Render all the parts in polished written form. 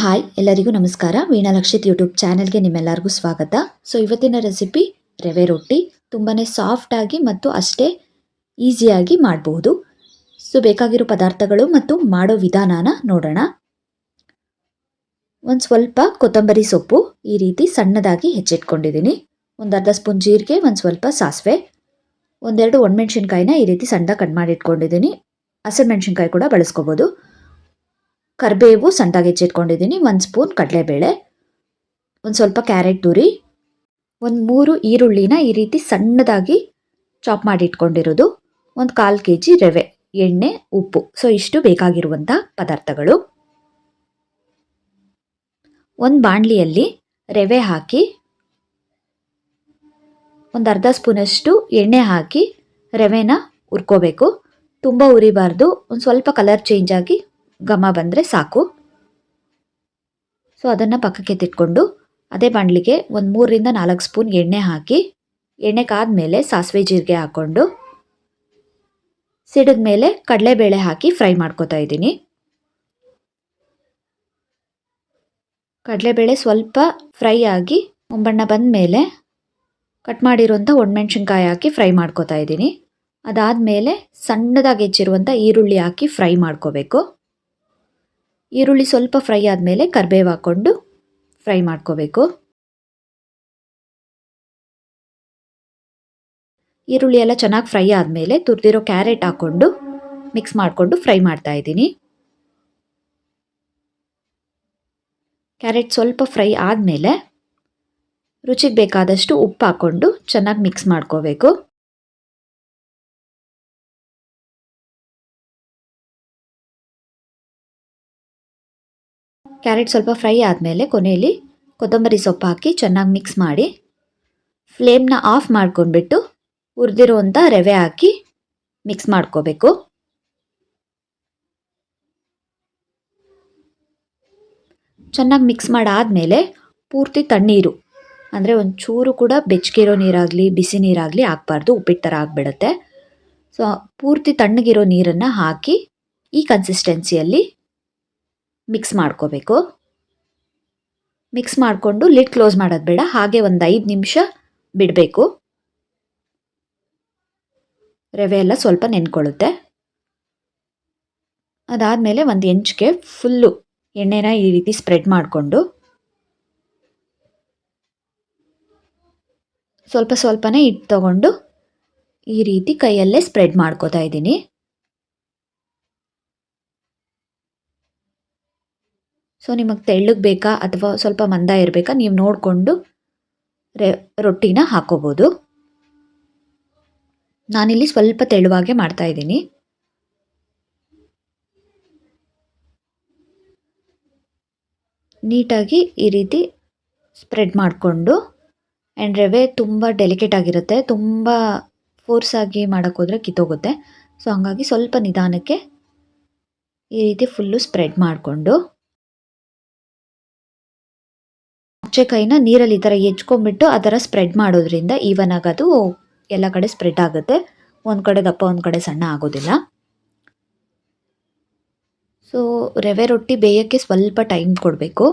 Hi ಎಲ್ಲರಿಗೂ ನಮಸ್ಕಾರ. Veena Lakshith YouTube ಚಾನೆಲ್ಗೆ ನಿಮ್ಮೆಲ್ಲರಿಗೂ ಸ್ವಾಗತ. ಇವತ್ತಿನ ರೆಸಿಪಿ ರವೆ ರೊಟ್ಟಿ. ತುಂಬಾ ಸಾಫ್ಟಾಗಿ ಮತ್ತು ಅಷ್ಟೇ ಈಸಿಯಾಗಿ ಮಾಡಬಹುದು. ಬೇಕಾಗಿರೋ ಪದಾರ್ಥಗಳು ಮತ್ತು ಮಾಡೋ ವಿಧಾನನ ನೋಡೋಣ. ಒಂದು ಸ್ವಲ್ಪ ಕೊತ್ತಂಬರಿ ಸೊಪ್ಪು ಈ ರೀತಿ ಸಣ್ಣದಾಗಿ ಹೆಚ್ಚಿಟ್ಕೊಂಡಿದ್ದೀನಿ. ಒಂದು ಅರ್ಧ ಸ್ಪೂನ್ ಜೀರಿಗೆ, ಒಂದು ಸ್ವಲ್ಪ ಸಾಸಿವೆ, ಒಂದೆರಡು ಒಣಮೆಣ್ಸಿನ್ಕಾಯಿನ ಈ ರೀತಿ ಸಣ್ಣ ಕಟ್ ಮಾಡಿ ಇಟ್ಕೊಂಡಿದ್ದೀನಿ. ಹಸಿಮೆಣ್ಸಿನ್ಕಾಯಿ ಕೂಡ ಬಳಸ್ಕೋಬೋದು. ಕರಿಬೇವು ಸಣ್ಣದಾಗಿ ಹೆಚ್ಚಿಟ್ಕೊಂಡಿದ್ದೀನಿ. 1 ಸ್ಪೂನ್ ಕಡಲೆಬೇಳೆ, ಒಂದು ಸ್ವಲ್ಪ ಕ್ಯಾರೆಟ್ ತುರಿ, ಒಂದು 3 ಈರುಳ್ಳಿನ ಈ ರೀತಿ ಸಣ್ಣದಾಗಿ ಚಾಪ್ ಮಾಡಿ ಇಟ್ಕೊಂಡಿರೋದು, ಒಂದು 1/4 kg ರವೆ, ಎಣ್ಣೆ, ಉಪ್ಪು. ಇಷ್ಟು ಬೇಕಾಗಿರುವಂಥ ಪದಾರ್ಥಗಳು. ಒಂದು ಬಾಣಲಿಯಲ್ಲಿ ರವೆ ಹಾಕಿ ಒಂದು ಅರ್ಧ ಸ್ಪೂನಷ್ಟು ಎಣ್ಣೆ ಹಾಕಿ ರವೆನ ಹುರ್ಕೋಬೇಕು. ತುಂಬ ಉರಿಬಾರ್ದು, ಒಂದು ಸ್ವಲ್ಪ ಕಲರ್ ಚೇಂಜ್ ಆಗಿ ಘಮ ಬಂದರೆ ಸಾಕು. ಅದನ್ನು ಪಕ್ಕಕ್ಕೆ ತಿಟ್ಕೊಂಡು ಅದೇ ಬಾಣಲಿಗೆ ಒಂದು 3ರಿಂದ 4 ಸ್ಪೂನ್ ಎಣ್ಣೆ ಹಾಕಿ, ಎಣ್ಣೆ ಕಾದ್ಮೇಲೆ ಸಾಸಿವೆ ಜೀರಿಗೆ ಹಾಕ್ಕೊಂಡು ಸಿಡಿದ ಮೇಲೆ ಕಡಲೆಬೇಳೆ ಹಾಕಿ ಫ್ರೈ ಮಾಡ್ಕೊತಾ ಇದ್ದೀನಿ. ಕಡಲೆಬೇಳೆ ಸ್ವಲ್ಪ ಫ್ರೈ ಆಗಿ ಒಂಬಣ್ಣ ಬಂದ ಮೇಲೆ ಕಟ್ ಮಾಡಿರುವಂಥ ಒಣಮೆಣ್ಸಿನ್ಕಾಯಿ ಹಾಕಿ ಫ್ರೈ ಮಾಡ್ಕೊತಾ ಇದ್ದೀನಿ. ಅದಾದಮೇಲೆ ಸಣ್ಣದಾಗಿ ಹೆಚ್ಚಿರುವಂಥ ಈರುಳ್ಳಿ ಹಾಕಿ ಫ್ರೈ ಮಾಡ್ಕೋಬೇಕು. ಈರುಳ್ಳಿ ಸ್ವಲ್ಪ ಫ್ರೈ ಆದಮೇಲೆ ಕರಿಬೇವು ಹಾಕ್ಕೊಂಡು ಫ್ರೈ ಮಾಡ್ಕೋಬೇಕು. ಈರುಳ್ಳಿ ಎಲ್ಲ ಚೆನ್ನಾಗಿ ಫ್ರೈ ಆದಮೇಲೆ ತುರಿದಿರೋ ಕ್ಯಾರೆಟ್ ಹಾಕ್ಕೊಂಡು ಮಿಕ್ಸ್ ಮಾಡಿಕೊಂಡು ಫ್ರೈ ಮಾಡ್ತಾ ಇದ್ದೀನಿ. ಕ್ಯಾರೆಟ್ ಸ್ವಲ್ಪ ಫ್ರೈ ಆದಮೇಲೆ ರುಚಿಗೆ ಬೇಕಾದಷ್ಟು ಉಪ್ಪು ಹಾಕ್ಕೊಂಡು ಚೆನ್ನಾಗಿ ಮಿಕ್ಸ್ ಮಾಡ್ಕೋಬೇಕು. ಕ್ಯಾರೆಟ್ ಸ್ವಲ್ಪ ಫ್ರೈ ಆದಮೇಲೆ ಕೊನೆಯಲ್ಲಿ ಕೊತ್ತಂಬರಿ ಸೊಪ್ಪು ಹಾಕಿ ಚೆನ್ನಾಗಿ ಮಿಕ್ಸ್ ಮಾಡಿ ಫ್ಲೇಮ್ನ ಆಫ್ ಮಾಡ್ಕೊಂಡ್ಬಿಟ್ಟು ಹುರಿದಿರುವಂಥ ರವೆ ಹಾಕಿ ಮಿಕ್ಸ್ ಮಾಡ್ಕೋಬೇಕು. ಚೆನ್ನಾಗಿ ಮಿಕ್ಸ್ ಮಾಡಾದಮೇಲೆ ಪೂರ್ತಿ ತಣ್ಣೀರು, ಅಂದರೆ ಒಂದು ಚೂರು ಕೂಡ ಬೆಚ್ಚಗಿರೋ ನೀರಾಗಲಿ ಬಿಸಿ ನೀರಾಗಲಿ ಹಾಕ್ಬಾರ್ದು, ಉಪ್ಪಿಟ್ಟು ಥರ ಆಗಿಬಿಡುತ್ತೆ. ಪೂರ್ತಿ ತಣ್ಣಗಿರೋ ನೀರನ್ನು ಹಾಕಿ ಈ ಕನ್ಸಿಸ್ಟೆನ್ಸಿಯಲ್ಲಿ ಮಿಕ್ಸ್ ಮಾಡ್ಕೋಬೇಕು. ಮಿಕ್ಸ್ ಮಾಡಿಕೊಂಡು ಲಿಡ್ ಕ್ಲೋಸ್ ಮಾಡೋದು ಬೇಡ, ಹಾಗೆ ಒಂದು 5 ನಿಮಿಷ ಬಿಡಬೇಕು. ರವೆ ಎಲ್ಲ ಸ್ವಲ್ಪ ನೆನ್ಕೊಳ್ಳುತ್ತೆ. ಅದಾದಮೇಲೆ ಒಂದು ಹೆಂಚಿಗೆ ಫುಲ್ಲು ಎಣ್ಣೆನ ಈ ರೀತಿ ಸ್ಪ್ರೆಡ್ ಮಾಡಿಕೊಂಡು ಸ್ವಲ್ಪ ಸ್ವಲ್ಪನೇ ಹಿಟ್ಟು ತಗೊಂಡು ಈ ರೀತಿ ಕೈಯಲ್ಲೇ ಸ್ಪ್ರೆಡ್ ಮಾಡ್ಕೋತಾ ಇದ್ದೀನಿ. ನಿಮಗೆ ತೆಳ್ಳಗೆ ಬೇಕಾ ಅಥವಾ ಸ್ವಲ್ಪ ಮಂದ ಇರಬೇಕಾ ನೀವು ನೋಡಿಕೊಂಡು ರೊಟ್ಟಿನ ಹಾಕೋಬೋದು. ನಾನಿಲ್ಲಿ ಸ್ವಲ್ಪ ತೆಳುವಾಗೆ ಮಾಡ್ತಾ ಇದ್ದೀನಿ. ನೀಟಾಗಿ ಈ ರೀತಿ ಸ್ಪ್ರೆಡ್ ಮಾಡಿಕೊಂಡು, ಆ್ಯಂಡ್ ರವೆ ತುಂಬ ಡೆಲಿಕೇಟ್ ಆಗಿರುತ್ತೆ, ತುಂಬ ಫೋರ್ಸಾಗಿ ಮಾಡೋಕ್ಕೋದ್ರೆ ಕಿತ್ತೋಗುತ್ತೆ. ಹಾಗಾಗಿ ಸ್ವಲ್ಪ ನಿಧಾನಕ್ಕೆ ಈ ರೀತಿ ಫುಲ್ಲು ಸ್ಪ್ರೆಡ್ ಮಾಡಿಕೊಂಡು ಆಚೆ ಕೈನ ನೀರಲ್ಲಿ ಈ ಥರ ಹೆಚ್ಕೊಂಡ್ಬಿಟ್ಟು ಆ ಥರ ಸ್ಪ್ರೆಡ್ ಮಾಡೋದ್ರಿಂದ ಈವನ್ ಆಗೋದು ಎಲ್ಲ ಕಡೆ ಸ್ಪ್ರೆಡ್ ಆಗುತ್ತೆ. ಒಂದು ಕಡೆ ದಪ್ಪ ಒಂದು ಕಡೆ ಸಣ್ಣ ಆಗೋದಿಲ್ಲ. ರವೆ ರೊಟ್ಟಿ ಬೇಯೋಕ್ಕೆ ಸ್ವಲ್ಪ ಟೈಮ್ ಕೊಡಬೇಕು.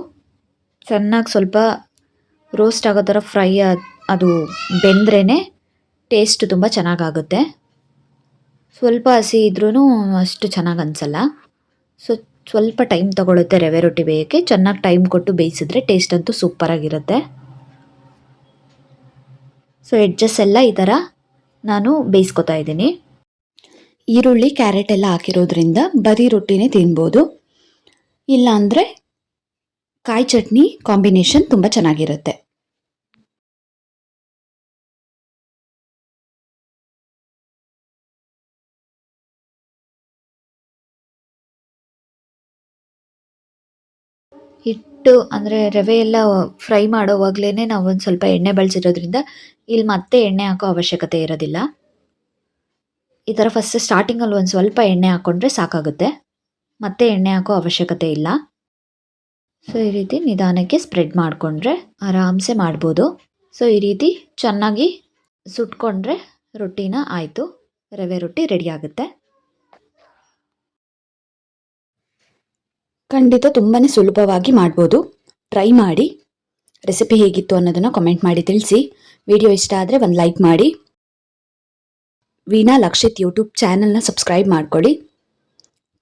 ಚೆನ್ನಾಗಿ ಸ್ವಲ್ಪ ರೋಸ್ಟ್ ಆಗೋ ಥರ ಫ್ರೈ ಅದು ಬೆಂದ್ರೇ ಟೇಸ್ಟ್ ತುಂಬ ಚೆನ್ನಾಗಾಗುತ್ತೆ. ಸ್ವಲ್ಪ ಹಸಿ ಇದ್ರೂ ಅಷ್ಟು ಚೆನ್ನಾಗಿ ಅನಿಸಲ್ಲ. ಸ್ವಲ್ಪ ಟೈಮ್ ತೊಗೊಳುತ್ತೆ ರವೆ ರೊಟ್ಟಿ ಬೇಯೋಕ್ಕೆ. ಚೆನ್ನಾಗಿ ಟೈಮ್ ಕೊಟ್ಟು ಬೇಯಿಸಿದ್ರೆ ಟೇಸ್ಟ್ ಅಂತೂ ಸೂಪರಾಗಿರುತ್ತೆ. ಎಡ್ಜಸ್ ಎಲ್ಲ ಈ ಥರ ನಾನು ಬೇಯಿಸ್ಕೊತಾ ಇದ್ದೀನಿ. ಈರುಳ್ಳಿ ಕ್ಯಾರೆಟ್ ಎಲ್ಲ ಹಾಕಿರೋದ್ರಿಂದ ಬರೀ ರೊಟ್ಟಿನೇ ತಿನ್ಬೋದು, ಇಲ್ಲಾಂದರೆ ಕಾಯಿ ಚಟ್ನಿ ಕಾಂಬಿನೇಷನ್ ತುಂಬ ಚೆನ್ನಾಗಿರುತ್ತೆ. ಹಿಟ್ಟು ಅಂದರೆ ರವೆ ಎಲ್ಲ ಫ್ರೈ ಮಾಡೋವಾಗಲೇ ನಾವು ಒಂದು ಸ್ವಲ್ಪ ಎಣ್ಣೆ ಬಳಸಿರೋದ್ರಿಂದ ಇಲ್ಲಿ ಮತ್ತೆ ಎಣ್ಣೆ ಹಾಕೋ ಅವಶ್ಯಕತೆ ಇರೋದಿಲ್ಲ. ಈ ಥರ ಫಸ್ಟ್ ಸ್ಟಾರ್ಟಿಂಗಲ್ಲಿ ಒಂದು ಸ್ವಲ್ಪ ಎಣ್ಣೆ ಹಾಕ್ಕೊಂಡ್ರೆ ಸಾಕಾಗುತ್ತೆ, ಮತ್ತೆ ಎಣ್ಣೆ ಹಾಕೋ ಅವಶ್ಯಕತೆ ಇಲ್ಲ. ಈ ರೀತಿ ನಿಧಾನಕ್ಕೆ ಸ್ಪ್ರೆಡ್ ಮಾಡಿಕೊಂಡ್ರೆ ಆರಾಮ್ಸೆ ಮಾಡ್ಬೋದು. ಈ ರೀತಿ ಚೆನ್ನಾಗಿ ಸುಟ್ಕೊಂಡ್ರೆ ರೊಟ್ಟಿನ ಆಯಿತು, ರವೆ ರೊಟ್ಟಿ ರೆಡಿ ಆಗುತ್ತೆ. ಖಂಡಿತ ತುಂಬಾ ಸುಲಭವಾಗಿ ಮಾಡ್ಬೋದು. ಟ್ರೈ ಮಾಡಿ. ರೆಸಿಪಿ ಹೇಗಿತ್ತು ಅನ್ನೋದನ್ನು ಕಮೆಂಟ್ ಮಾಡಿ ತಿಳಿಸಿ. ವಿಡಿಯೋ ಇಷ್ಟ ಆದರೆ ಒಂದು ಲೈಕ್ ಮಾಡಿ. ವೀಣಾ ಲಕ್ಷಿತ್ ಯೂಟ್ಯೂಬ್ ಚಾನಲ್ನ ಸಬ್ಸ್ಕ್ರೈಬ್ ಮಾಡ್ಕೊಳ್ಳಿ.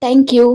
Thank you.